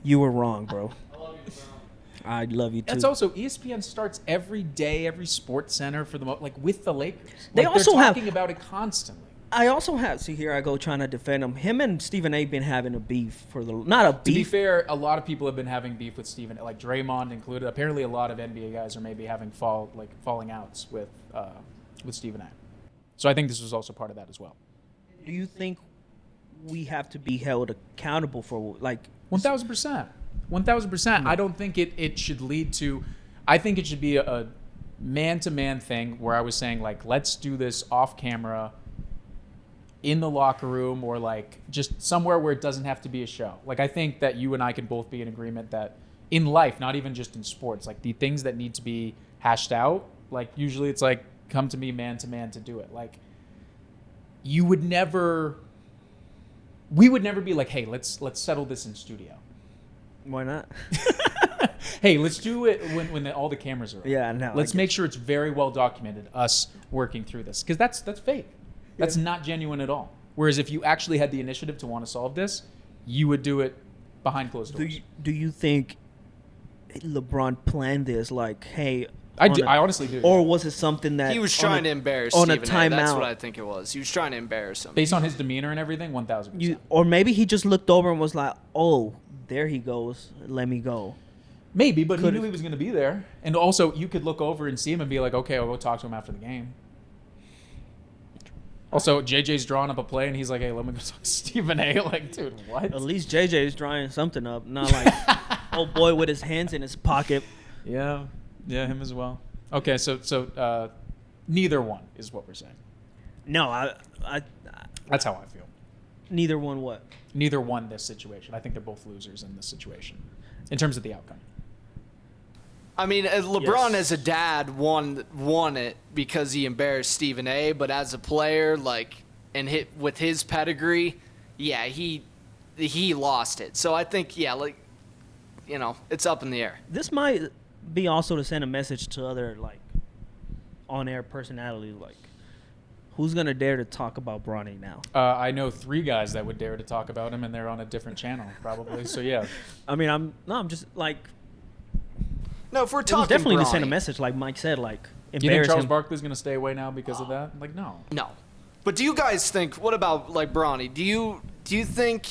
You were wrong, bro. I love you, LeBron. I love you too. That's also ESPN starts every day, every Sports Center for with the Lakers. They also they're talking about it constantly. I also have, see here I go trying to defend him. Him and Stephen A. been having a beef not a beef. To be fair, a lot of people have been having beef with Stephen, like Draymond included. Apparently, a lot of NBA guys are maybe having falling outs with Stephen A. So I think this was also part of that as well. Do you think we have to be held accountable for 1,000%? 1,000%. I don't think it should lead to. I think it should be a man-to-man thing where I was saying, like, let's do this off camera in the locker room or, like, just somewhere where it doesn't have to be a show. Like, I think that you and I can both be in agreement that in life, not even just in sports, like, the things that need to be hashed out, like, usually it's like, come to me man-to-man to do it. Like, we would never be like, hey, let's settle this in studio. Why not? Hey, let's do it when all the cameras are on. Yeah, no. Let's make sure it's very well documented, us working through this. Because that's fake. That's not genuine at all. Whereas if you actually had the initiative to want to solve this, you would do it behind closed doors. Do you think LeBron planned this? Like, hey... I honestly do. Or was it something that... He was trying to embarrass on a Stephen A. timeout. That's what I think it was. He was trying to embarrass him. Based on his demeanor and everything, 1,000%. Or maybe he just looked over and was like, oh, there he goes. Let me go. Maybe, but he knew he was going to be there. And also, you could look over and see him and be like, okay, I'll go talk to him after the game. Also, JJ's drawing up a play, and he's like, hey, let me go talk to Stephen A. Like, dude, what? At least JJ's drawing something up. Not like, oh, boy, with his hands in his pocket. Yeah, him as well. Okay, so neither one is what we're saying. No, That's how I feel. Neither one what? Neither won this situation. I think they're both losers in this situation in terms of the outcome. I mean, LeBron as a dad won it because he embarrassed Stephen A. But as a player, with his pedigree, yeah, he lost it. So I think, it's up in the air. This might be also to send a message to other on-air personalities. Like, who's gonna dare to talk about Bronny now? I know 3 guys that would dare to talk about him, and they're on a different channel probably. So yeah. I mean, I'm just like. No, if we're It talking was definitely Bronny, to send a message, like Mike said, like Do you think embarrass Charles him. Barkley's going to stay away now because of that? Like, no. No. But do you guys think, what about Bronny? Do you think,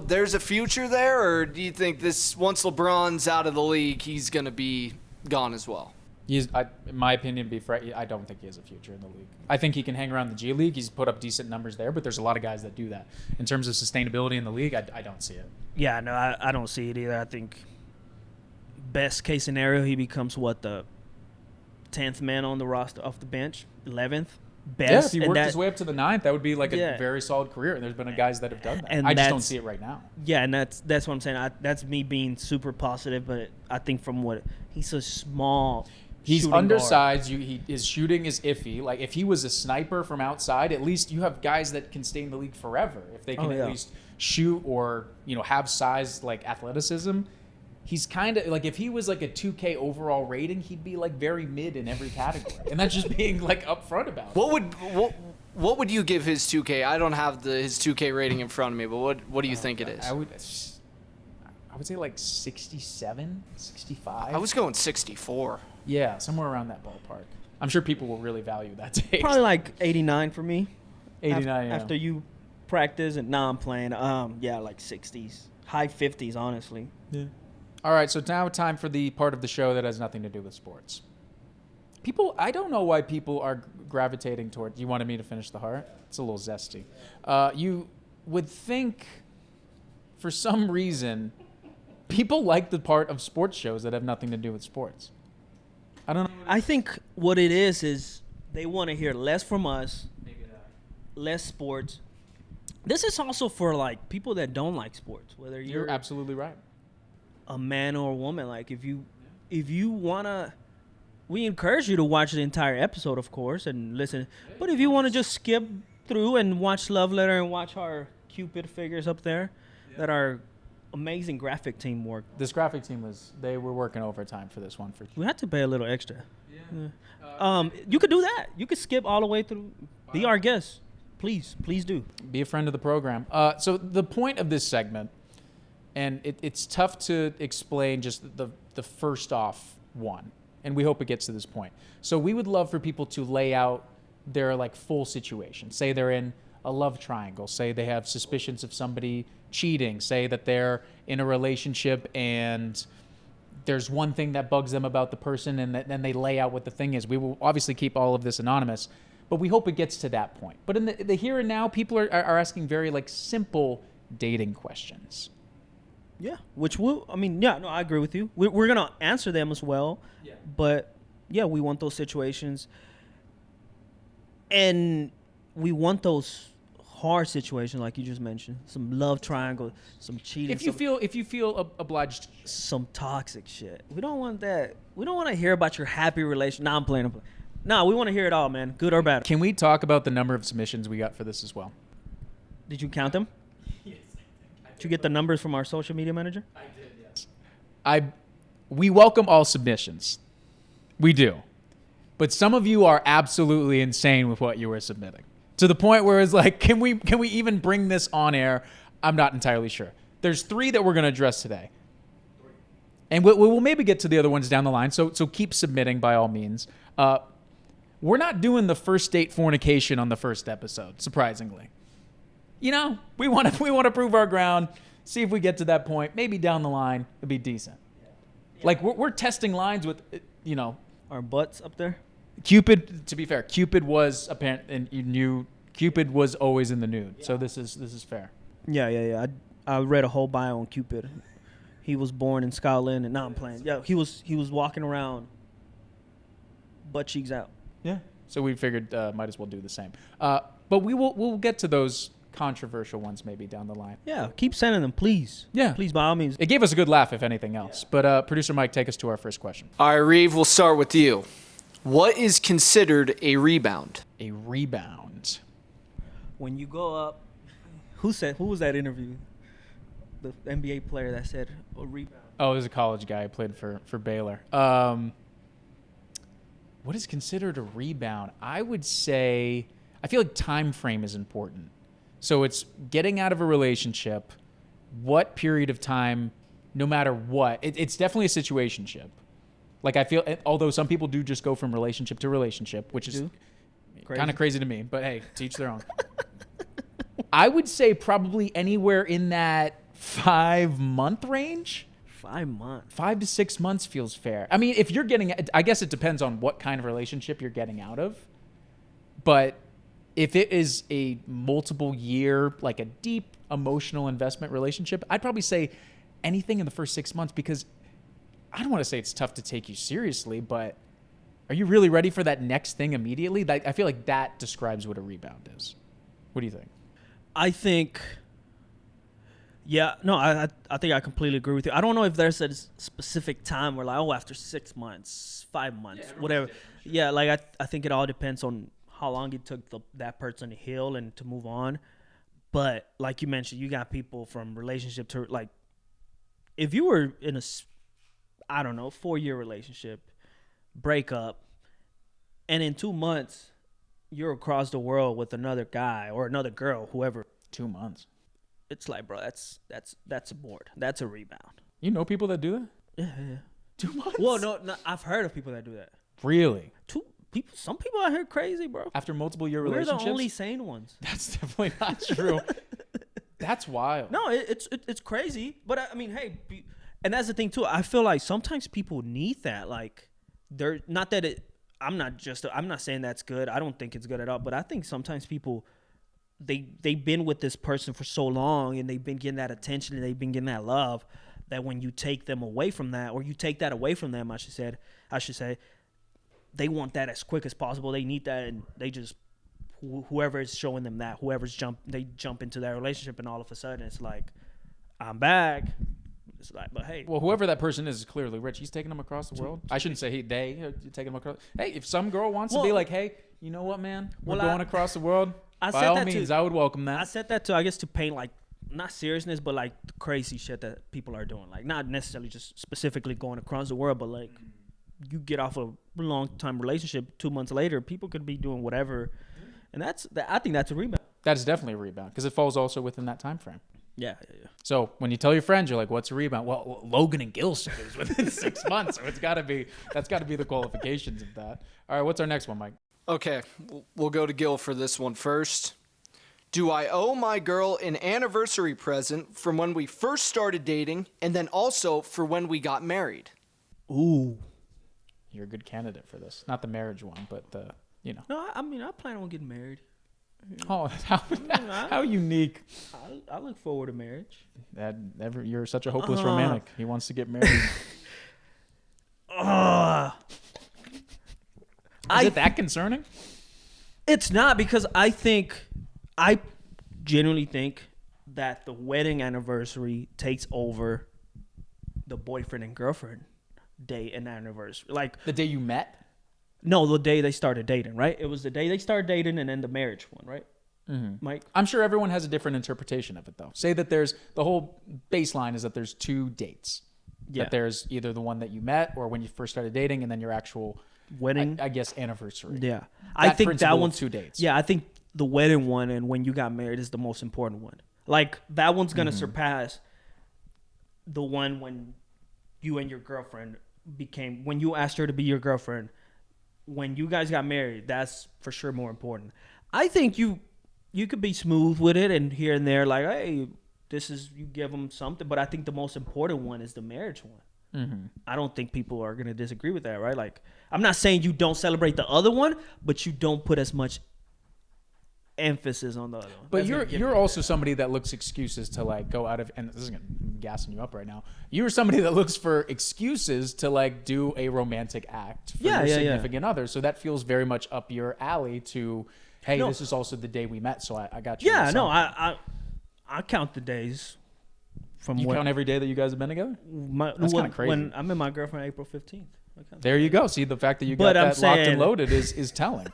there's a future there, or do you think once LeBron's out of the league, he's going to be gone as well? In my opinion, I don't think he has a future in the league. I think he can hang around the G League. He's put up decent numbers there, but there's a lot of guys that do that. In terms of sustainability in the league, I don't see it. Yeah, no, I don't see it either. I think best case scenario, he becomes the 10th man on the roster off the bench, 11th. Best. Yeah, if he worked his way up to the 9th, that would be like a very solid career. And there's been guys that have done that. And I just don't see it right now. Yeah, and that's what I'm saying. That's me being super positive, but I think he's a small. He's shooting undersized. His shooting is iffy. Like, if he was a sniper from outside, at least you have guys that can stay in the league forever. If they can at least shoot or have size like athleticism. He's kind of like, if he was like a 2K overall rating, he'd be like very mid in every category, and that's just being like upfront about it. What would you give his 2K? I don't have his 2K rating in front of me, but what do you think it is? I would say like 67, 65. I was going 64. Yeah, somewhere around that ballpark. I'm sure people will really value that take. Probably like 89 for me. 89. After you practice and now I'm playing. Like 60s, high 50s, honestly. Yeah. All right, so now time for the part of the show that has nothing to do with sports. I don't know why people are gravitating toward. You wanted me to finish the heart? It's a little zesty. You would think, for some reason, people like the part of sports shows that have nothing to do with sports. I don't know. I think what it is they want to hear less from us, less sports. This is also for people that don't like sports, whether You're absolutely right. a man or a woman. Like, if you wanna, we encourage you to watch the entire episode, of course, and listen. But if you want to just skip through and watch Love Letter and watch our Cupid figures up there that are amazing graphic team work. This graphic team they were working overtime for this one. We had to pay a little extra. Yeah. You could do that. You could skip all the way through. Be our guest. Please do. Be a friend of the program. So the point of this segment, and it's tough to explain just the first off one, and we hope it gets to this point. So we would love for people to lay out their full situation. Say they're in a love triangle. Say they have suspicions of somebody cheating. Say that they're in a relationship and there's one thing that bugs them about the person, and then they lay out what the thing is. We will obviously keep all of this anonymous, but we hope it gets to that point. But in the here and now, people are asking very like simple dating questions. Yeah, I agree with you. We're going to answer them as well. Yeah. But, yeah, we want those situations. And we want those hard situations like you just mentioned. Some love triangle, some cheating. If you feel obliged. Some toxic shit. We don't want that. We don't want to hear about your happy relation. Nah, I'm playing. Nah, we want to hear it all, man. Good or bad. Can we talk about the number of submissions we got for this as well? Did you count them? Did you get the numbers from our social media manager? I did, yes. We welcome all submissions. We do. But some of you are absolutely insane with what you were submitting. To the point where it's like, can we even bring this on air? I'm not entirely sure. There's 3 that we're going to address today. And we'll maybe get to the other ones down the line, so keep submitting by all means. We're not doing the first date fornication on the first episode, surprisingly. You know, we want to prove our ground, see if we get to that point. Maybe down the line, it'll be decent. Yeah. Like, we're testing lines with, you know. Our butts up there? Cupid, to be fair, Cupid was apparent, and you knew Cupid was always in the nude. Yeah. So this is fair. Yeah. I read a whole bio on Cupid. He was born in Scotland, and now I'm playing. Yeah, he was walking around, butt cheeks out. Yeah. So we figured might as well do the same. But we'll get to those controversial ones maybe down the line. Yeah, keep sending them, please. Yeah. Please, by all means. It gave us a good laugh, if anything else. Yeah. But Producer Mike, take us to our first question. All right, Reeve, we'll start with you. What is considered a rebound? A rebound. When you go up, who was that interview? The NBA player that said a rebound. Oh, it was a college guy who played for Baylor. What is considered a rebound? I would say, I feel like time frame is important. So it's getting out of a relationship, what period of time, no matter what. It's definitely a situationship. Like, I feel, although some people do just go from relationship to relationship, which is kind of crazy to me, but hey, to each their own. I would say probably anywhere in that 5-month range. 5 months. 5 to 6 months feels fair. I mean, if you're getting, I guess it depends on what kind of relationship you're getting out of. But if it is a multiple year, like a deep emotional investment relationship, I'd probably say anything in the first 6 months, because I don't want to say it's tough to take you seriously, but are you really ready for that next thing immediately? I feel like that describes what a rebound is. What do you think? I think, I think I completely agree with you. I don't know if there's a specific time where like, after 6 months, 5 months, whatever. Yeah, like I think it all depends on how long it took that person to heal and to move on. But like you mentioned, you got people from relationship to, like, if you were in a, 4-year relationship, break up, and in 2 months you're across the world with another guy or another girl, whoever. 2 months. It's like, bro, that's a board. That's a rebound. You know people that do that? Yeah. 2 months? Well, no, I've heard of people that do that. Really? Some people out here crazy, bro. After multiple year We're relationships? the only sane ones. That's definitely not true. That's wild. No, it's crazy. But I mean, hey, and that's the thing too. I feel like sometimes people need that. Like, they're not that it. I'm not saying that's good. I don't think it's good at all. But I think sometimes people, they've been with this person for so long, and they've been getting that attention, and they've been getting that love, that when you take them away from that, or you take that away from them, I should say, they want that as quick as possible. They need that, and they just, whoever is showing them that, they jump into that relationship, and all of a sudden it's like, I'm back. It's like, but hey. Well, whoever that person is clearly rich. He's taking them across the world. I shouldn't say they taking them across. Hey, if some girl wants to be like, hey, you know what, man? We're going across the world. By all means, I would welcome that. I said that I guess to paint, like, not seriousness, but like the crazy shit that people are doing. Like, not necessarily just specifically going across the world, but like, you get off a long time relationship, 2 months later, people could be doing whatever, and I think that's a rebound. That is definitely a rebound, because it falls also within that time frame. Yeah. So when you tell your friends, you're like, "What's a rebound?" Well, Logan and Gil said it was within 6 months, so that's got to be the qualifications of that. All right, what's our next one, Mike? Okay, we'll go to Gil for this one first. Do I owe my girl an anniversary present from when we first started dating and then also for when we got married? Ooh. You're a good candidate for this. Not the marriage one, but the, No, I mean, I plan on getting married. Oh, how unique. I look forward to marriage. You're such a hopeless romantic. He wants to get married. Is it that concerning? It's not, because I genuinely think that the wedding anniversary takes over the boyfriend and girlfriend day and anniversary. Like The day you met? no, the day they started dating, right? It was the day they started dating and then the marriage one, right? Mike? I'm sure everyone has a different interpretation of it, though. Say that there's the whole baseline is that there's 2 dates. Yeah. That there's either the one that you met or when you first started dating, and then your actual Wedding. I guess anniversary. Yeah. I think that principle of one's 2 dates. Yeah, I think the wedding one and when you got married is the most important one. Like that one's gonna surpass the one when you and your girlfriend when you asked her to be your girlfriend. When you guys got married, that's for sure more important. I think you could be smooth with it and here and there, like, hey, you give them something. But I think the most important one is the marriage one. I don't think people are gonna disagree with that, right? Like, I'm not saying you don't celebrate the other one, but you don't put as much emphasis on the other one. But you're also somebody that looks excuses to like go out of, and this is gassing you up right now. You're somebody that looks for excuses to like do a romantic act for your significant other. So that feels very much up your alley to, hey, this is also the day we met, so I got you. Yeah, no, I count the days from you count every day that you guys have been together. That's kind of crazy. When I met my girlfriend April 15th. There you go. See, the fact that you got that locked and loaded is telling.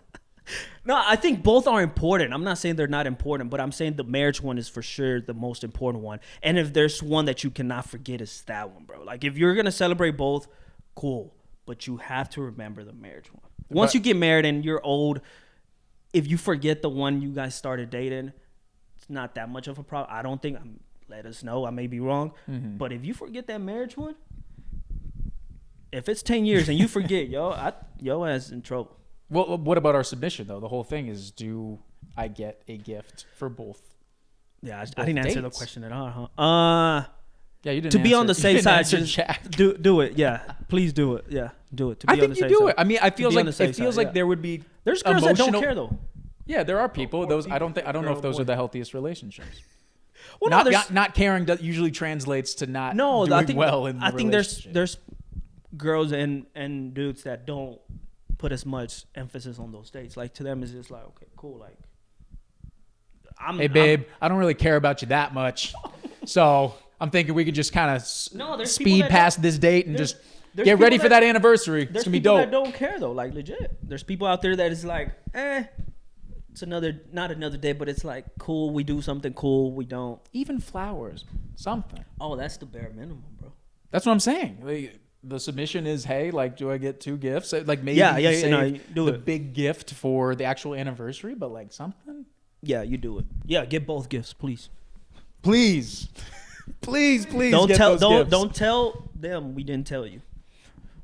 No, I think both are important. I'm not saying they're not important, but I'm saying the marriage one is for sure the most important one. And if there's one that you cannot forget, it's that one, bro. Like, if you're going to celebrate both, cool. But you have to remember the marriage one. Once you get married and you're old, if you forget the one you guys started dating, it's not that much of a problem. I don't think. Let us know. I may be wrong. But if you forget that marriage one, if it's 10 years and you forget, yo ass in trouble. Well, what about our submission, though? The whole thing is, do I get a gift for both? Yeah, I didn't answer the question at all, huh? Yeah, you didn't. To be on the safe side, just do it. Yeah, please do it. Yeah, do it. I think you do it. I mean, it feels like there would be. There's girls that don't care though. Yeah, there are people. Those I don't know if those are the healthiest relationships. Well, not caring usually translates to not doing I think, well in the I think relationship. there's girls and dudes that don't put as much emphasis on those dates. Like, to them it's just like, okay, cool. Like, hey babe, I don't really care about you that much, so I'm thinking we could just kind of speed past this date and just get ready for that anniversary. It's gonna be dope. There's people that don't care though, like legit. There's people out there that is like, it's not another day, but it's like, cool, we do something cool, we don't. Even flowers, something. Oh, that's the bare minimum, bro. That's what I'm saying. Like, the submission is, hey, like, do I get 2 gifts? Like, maybe do the it. big gift for the actual anniversary, but like something. Yeah, you do it. Yeah, get both gifts, please. Please. Please. Don't tell them we didn't tell you.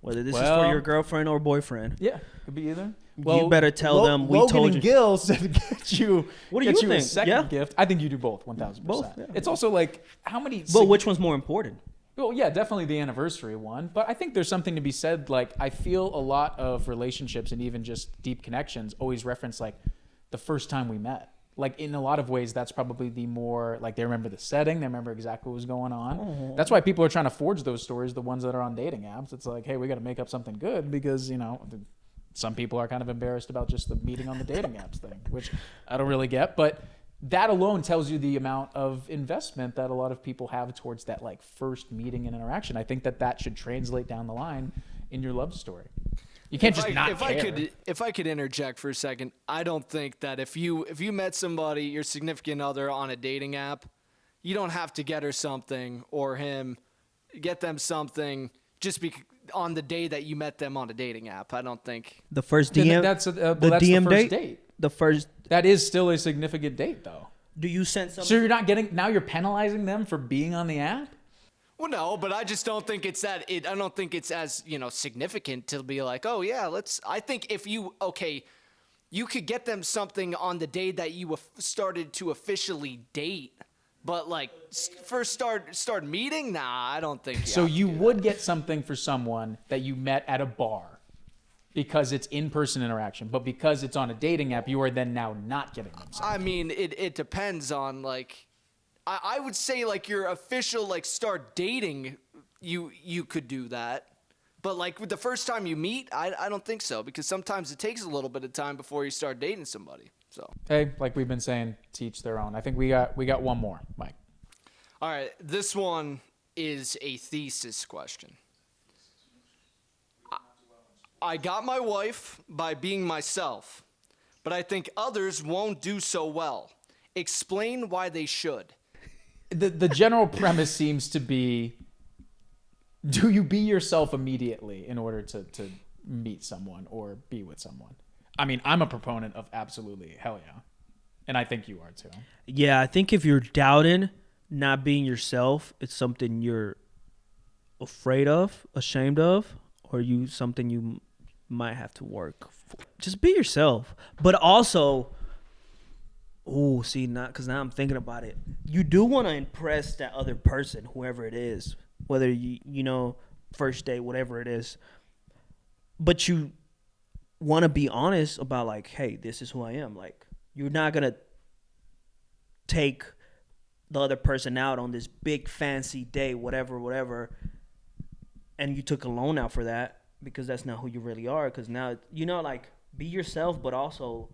Whether this is for your girlfriend or boyfriend. Yeah, could be either. Well, you better tell them we Logan told and you. Gil said get you. What do you think? A second gift. I think you do both. 1,000%. Both. Yeah. It's also like how many. But which one's more important? Well, yeah, definitely the anniversary one. But I think there's something to be said. Like, I feel a lot of relationships and even just deep connections always reference like the first time we met. Like, in a lot of ways, that's probably the more, like, they remember the setting. They remember exactly what was going on. Oh. That's why people are trying to forge those stories, the ones that are on dating apps. It's like, hey, we got to make up something good because, some people are kind of embarrassed about just the meeting on the dating apps thing, which I don't really get. But that alone tells you the amount of investment that a lot of people have towards that, like, first meeting and interaction. I think that should translate down the line in your love story. You can't care. If I could interject for a second, I don't think that if you met somebody, your significant other, on a dating app, you don't have to get her something or him, get them something just on the day that you met them on a dating app. I don't think the first DM. That's the DM first date. The first. That is still a significant date, though. Do you send something? So you're not getting now. You're penalizing them for being on the app. Well, no, but I just don't think it's that. I don't think it's as significant to be like, oh yeah, let's. I think if you you could get them something on the day that you started to officially date. But like first start meeting, nah, I don't think. So you would get something for someone that you met at a bar because it's in-person interaction, but because it's on a dating app, you are then now not getting them something. I mean, it depends on like, I would say like your official like start dating, you could do that. But like with the first time you meet, I don't think so, because sometimes it takes a little bit of time before you start dating somebody. So hey, like we've been saying, teach their own. I think we got one more, Mike. all right, this one is a thesis question. I got my wife by being myself, but I think others won't do so well. Explain why they should. The general premise seems to be, do you be yourself immediately in order to meet someone or be with someone? I mean, I'm a proponent of absolutely, hell yeah. And I think you are too. Yeah, I think if you're doubting not being yourself, it's something you're afraid of, ashamed of, or something you might have to work for. Just be yourself. But also, because now I'm thinking about it. You do want to impress that other person, whoever it is, whether first date, whatever it is. But you want to be honest about like, hey, this is who I am. Like, you're not going to take the other person out on this big fancy day, whatever, and you took a loan out for that, because that's not who you really are. Because now, like, be yourself, but also,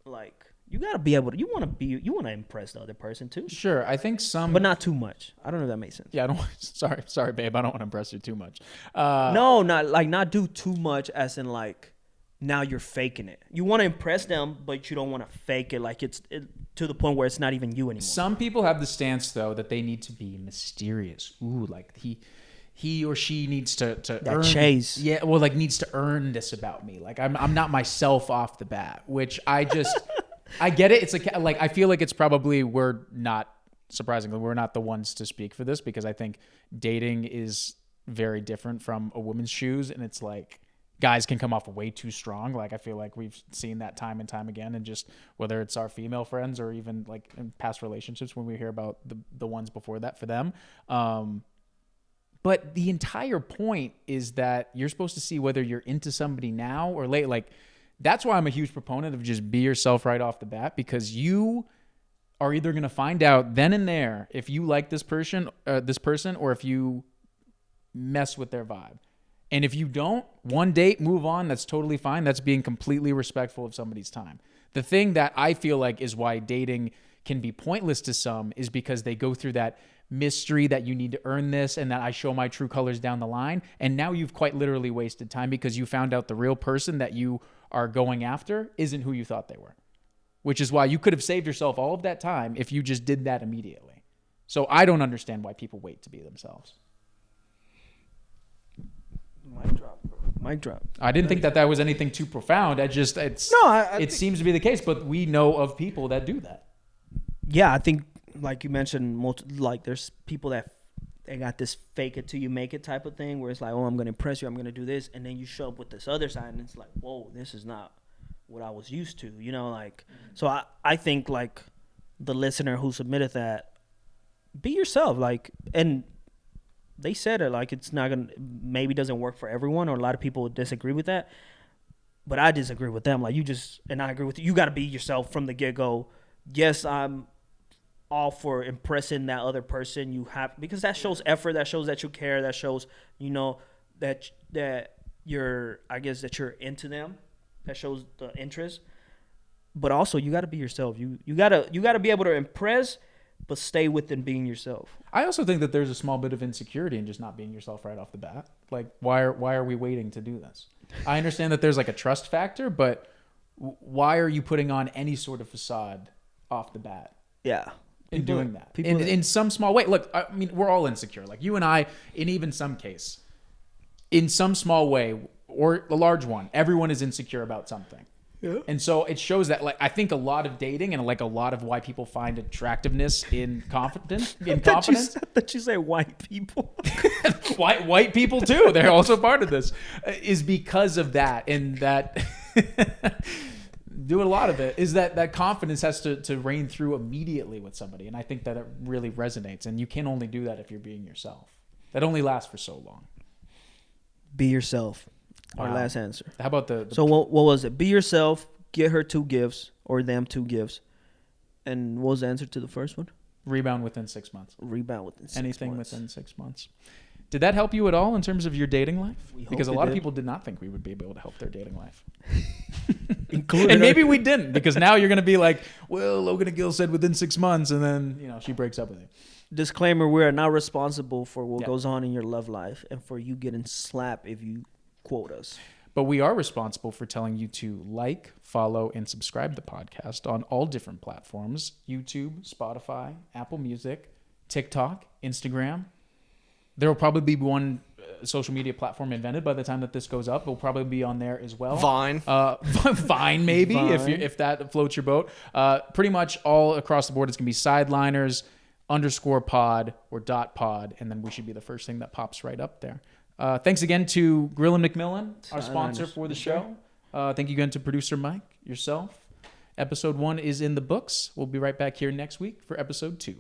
like, you got to be able to, you want to impress the other person too. Sure, I think but not too much. I don't know if that makes sense. Yeah, I don't. Sorry, babe. I don't want to impress you too much. No, not do too much, as in like, now you're faking it. You want to impress them, but you don't want to fake it like it's to the point where it's not even you anymore. Some people have the stance though that they need to be mysterious. Ooh, like he or she needs to earn, chase. Yeah, well, like needs to earn this about me. Like I'm not myself off the bat, which I just I get it. It's like I feel like it's probably surprisingly we're not the ones to speak for this, because I think dating is very different from a woman's shoes, and it's like guys can come off way too strong. Like I feel like we've seen that time and time again, and just whether it's our female friends or even like in past relationships when we hear about the ones before that for them. But the entire point is that you're supposed to see whether you're into somebody now or late. Like that's why I'm a huge proponent of just be yourself right off the bat, because you are either going to find out then and there if you like this person, or if you mess with their vibe. And if you don't, one date, move on. That's totally fine. That's being completely respectful of somebody's time. The thing that I feel like is why dating can be pointless to some is because they go through that mystery that you need to earn this, and that I show my true colors down the line. And now you've quite literally wasted time, because you found out the real person that you are going after isn't who you thought they were, which is why you could have saved yourself all of that time if you just did that immediately. So I don't understand why people wait to be themselves. Mic drop. I didn't think that was anything too profound. It seems to be the case, but we know of people that do that. Yeah, I think like you mentioned, there's people that they got this fake it till you make it type of thing, where it's like, oh, I'm gonna impress you, I'm gonna do this, and then you show up with this other side, and it's like, whoa, this is not what I was used to, like. So I think like the listener who submitted that, be yourself, like, and they said it, like, it's not gonna, maybe doesn't work for everyone, or a lot of people disagree with that, but I disagree with them. Like, and I agree with you. You got to be yourself from the get go. Yes, I'm all for impressing that other person. You have, because that shows effort, that shows that you care, that shows that you're, I guess, that you're into them, that shows the interest. But also, you got to be yourself. You gotta be able to impress, but stay within being yourself. I also think that there's a small bit of insecurity in just not being yourself right off the bat. Like, why are we waiting to do this? I understand that there's like a trust factor, but why are you putting on any sort of facade off the bat? Yeah. In doing that. In some small way. Look, I mean, we're all insecure. Like you and I, in even some case, in some small way, or a large one, everyone is insecure about something. Yeah. And so it shows that, like, I think a lot of dating and like a lot of why people find attractiveness in confidence. I thought you say white people. white people too. They're also part of this. Is because of that, and that do a lot of it, is that confidence has to reign through immediately with somebody. And I think that it really resonates. And you can only do that if you're being yourself. That only lasts for so long. Be yourself. Our Wow. last answer. How about the So what was it? Be yourself, get her 2 gifts or them 2 gifts. And what was the answer to the first one? rebound within 6 months? Rebound within 6 Anything months. within 6 months. Did that help you at all in terms of your dating life? We Because a hope it lot of did. people did not think we would be able to help their dating life. Including And our- maybe we didn't, because now you're going to be like, well, Logan and Gil said within 6 months, and then, she breaks up with you. Disclaimer, we are not responsible for what Yeah. goes on in your love life and for you getting slapped if you quote us. But we are responsible for telling you to like, follow, and subscribe the podcast on all different platforms: YouTube, Spotify, Apple Music, TikTok, Instagram. There will probably be one social media platform invented by the time that this goes up. It'll probably be on there as well. Vine. Vine, maybe, Vine. if that floats your boat. Pretty much all across the board, it's going to be Sideliners _pod or .pod, and then we should be the first thing that pops right up there. Thanks again to Grill and McMillan, our sponsor for the show. Thank you again to producer Mike, yourself. Episode 1 is in the books. We'll be right back here next week for episode 2.